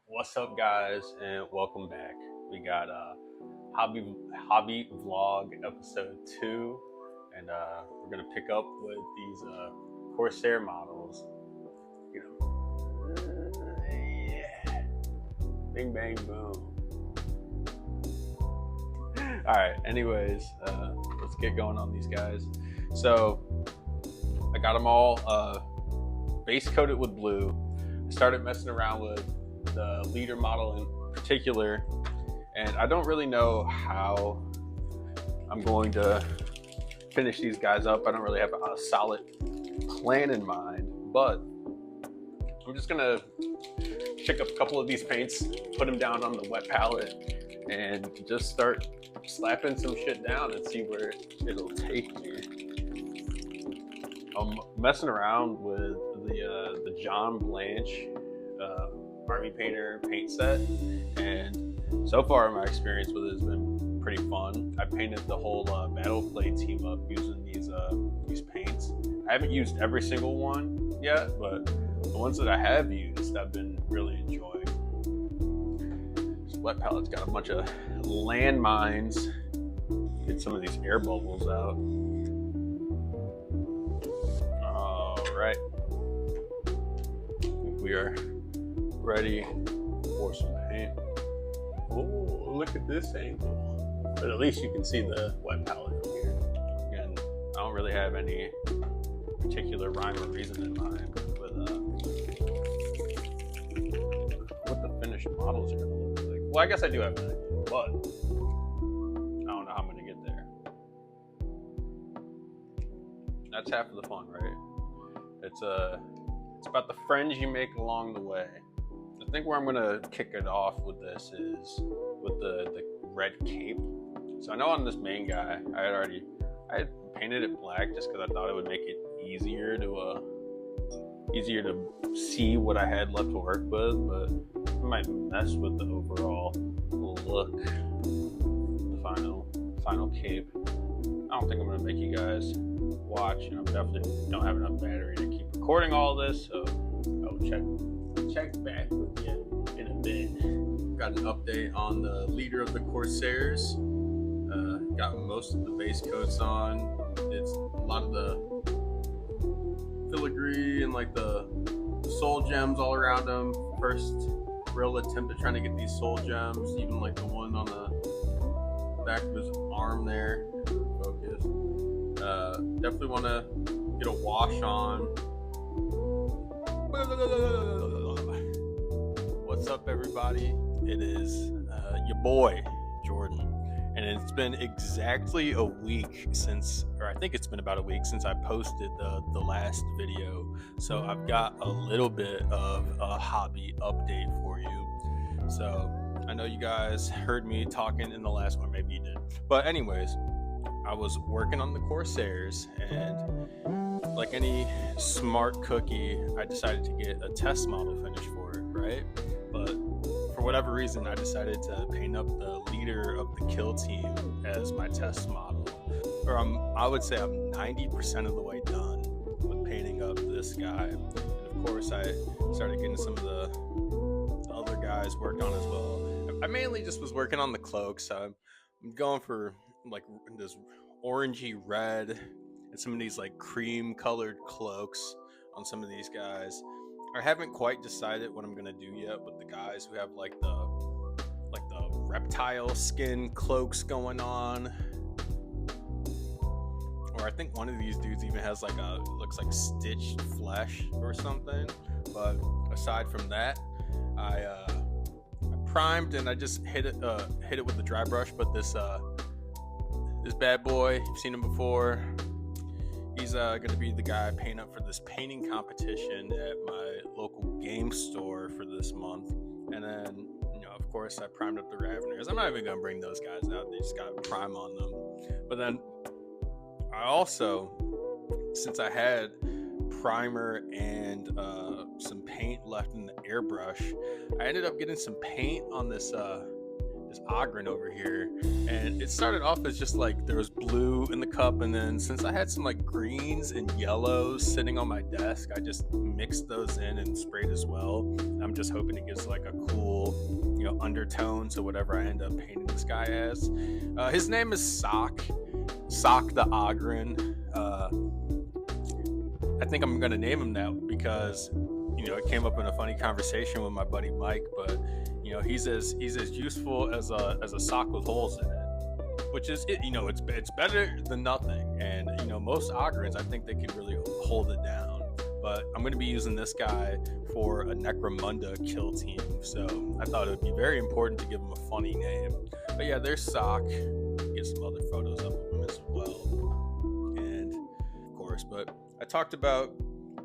What's up, guys, and welcome back. We got hobby vlog episode 2, and we're gonna pick up with these Corsair models. Yeah, bing bang boom. All right. Anyways, let's get going on these guys. So I got them all base coated with blue. I started messing around with the leader model in particular, and I don't really know how I'm going to finish these guys up. I don't really have a solid plan in mind, but I'm just gonna pick up a couple of these paints, put them down on the wet palette, and just start slapping some shit down and see where it'll take me. I'm messing around with the John Blanche Army Painter paint set, and so far my experience with it has been pretty fun. I painted the whole Battleblade team up using these paints. I haven't used every single one yet, but the ones that I have used I've been really enjoying. This wet palette's got a bunch of landmines. Get some of these air bubbles out. All right, we are ready for some paint. Oh, look at this angle. But at least you can see the wet palette from here. Again, I don't really have any particular rhyme or reason in mind with what the finished models are gonna look like. Well, I guess I do have an idea, but I don't know how I'm gonna get there. That's half of the fun, right? It's about the friends you make along the way. I think where I'm gonna kick it off with this is with the red cape. So I know on this main guy, I had painted it black just because I thought it would make it easier to see what I had left to work with, but it might mess with the overall look. The final cape. I don't think I'm gonna make you guys watch, and I definitely don't have enough battery to keep recording all this, so I'll check back with you in a bit. Got an update on the leader of the Corsairs. Got most of the base coats on. It's a lot of the filigree and like the soul gems all around them. First real attempt at trying to get these soul gems, even like the one on the back of his arm there. Focus. Definitely want to get a wash on. What's up, everybody? It is your boy Jordan, and it's been exactly a week since, or I think it's been about a week since I posted the last video. So I've got a little bit of a hobby update for you. So I know you guys heard me talking in the last one, maybe you did, but anyways, I was working on the Corsairs, and like any smart cookie, I decided to get a test model finish for it, right? But for whatever reason, I decided to paint up the leader of the kill team as my test model. Or I would say I'm 90% of the way done with painting up this guy. And of course, I started getting some of the other guys worked on as well. I mainly just was working on the cloaks. So I'm going for like this orangey red and some of these like cream colored cloaks on some of these guys. I haven't quite decided what I'm gonna do yet with the guys who have like the reptile skin cloaks going on. Or I think one of these dudes even has like looks like stitched flesh or something. But aside from that, I primed and I just hit it with the dry brush. But this bad boy, you've seen him before. He's gonna be the guy I paint up for this painting competition at my local game store for this month. And then, of course, I primed up the Raveners. I'm not even gonna bring those guys out. They just got prime on them. But then I also, since I had primer and some paint left in the airbrush, I ended up getting some paint on this Ogren over here, and it started off as just like there was blue blue in the cup, and then since I had some like greens and yellows sitting on my desk, I just mixed those in and sprayed as well. I'm just hoping it gives like a cool, undertone to whatever I end up painting this guy as. His name is Sock the Ogren. I think I'm gonna name him that because it came up in a funny conversation with my buddy Mike, but he's as useful as a sock with holes in it, which is it's better than nothing. And most Ogrins, I think they can really hold it down. But I'm going to be using this guy for a Necromunda kill team, so I thought it would be very important to give him a funny name. But yeah, there's Sock. Get some other photos of him as well, and of course. But I talked about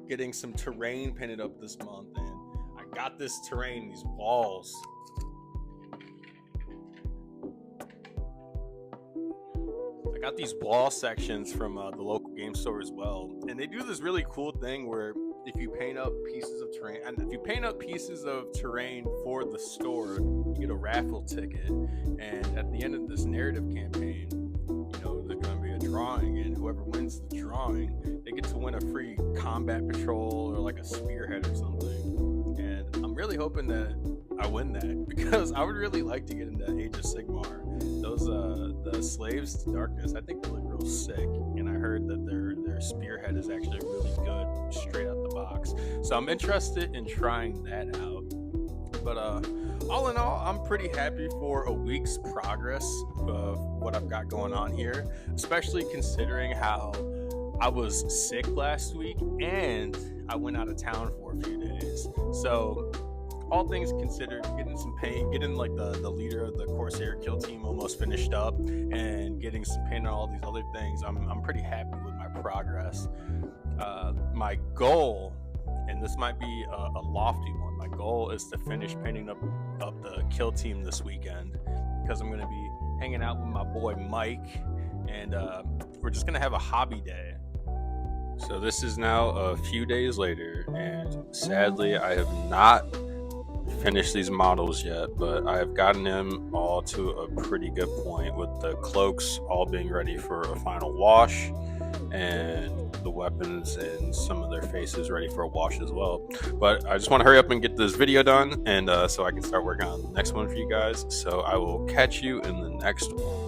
getting some terrain painted up this month, and I got this terrain, these walls. I got these wall sections from the local game store as well, and they do this really cool thing where if you paint up pieces of terrain, and if you paint up pieces of terrain for the store, you get a raffle ticket, and at the end of this narrative campaign, there's going to be a drawing, and whoever wins the drawing, they get to win a free combat patrol or like a spearhead or something. And I'm really hoping that I win that, because I would really like to get into Age of Sigmar. Those the Slaves to Darkness, I think they look real sick, and I heard that their spearhead is actually really good straight out the box. So I'm interested in trying that out. But all in all, I'm pretty happy for a week's progress of what I've got going on here, especially considering how I was sick last week and I went out of town for a few days. So all things considered, getting some paint, getting like the leader of the Corsair kill team almost finished up, and getting some paint on all these other things, I'm pretty happy with my progress. My goal, and this might be a lofty one, my goal is to finish painting up the kill team this weekend, because I'm going to be hanging out with my boy Mike, and we're just going to have a hobby day. So this is now a few days later, and sadly I have not finished these models yet, but I have gotten them all to a pretty good point, with the cloaks all being ready for a final wash, and the weapons and some of their faces ready for a wash as well. But I just want to hurry up and get this video done, and so I can start working on the next one for you guys. So I will catch you in the next one.